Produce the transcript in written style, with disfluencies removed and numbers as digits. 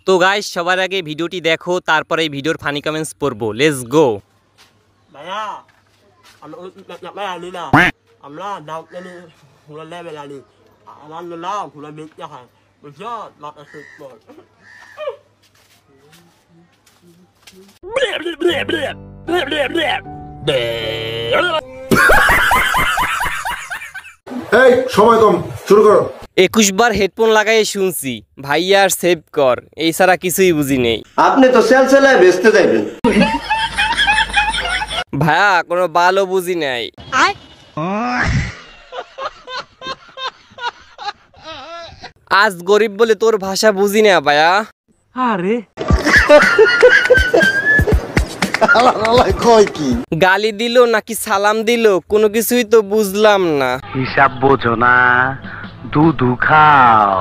তো গাইস সবার আগে ভিডিওটি দেখো, তারপরে এই ভিডিওর ফানি কমেন্টস পড়বো। Let's go. ভাইয়া আমরা আনি না, আমরা দাও কেনে হুলা লেভেল আনি, আমার না হুলা বেচতে হয় বুঝছো, মাথা সুট কর। এই সময় কম, শুরু করো। 21 বার হেডফোন লাগাই শুনছি, ভাইয়ার সেভ কর, এই ছাড়া কিছুই বুঝি নেই। আপনি তো সেল সেলায় বেচতে যাইবেন। ভাইয়া কোনো ভালো বুঝি নাই। আজ গরিব বলে তোর ভাষা বুঝি না ভাইয়া। আরে কয় কি গালি দিল নাকি সালাম দিল কোনো কিছুই তো বুঝলাম না। হিসাব বোঝো না, দুধু খাও।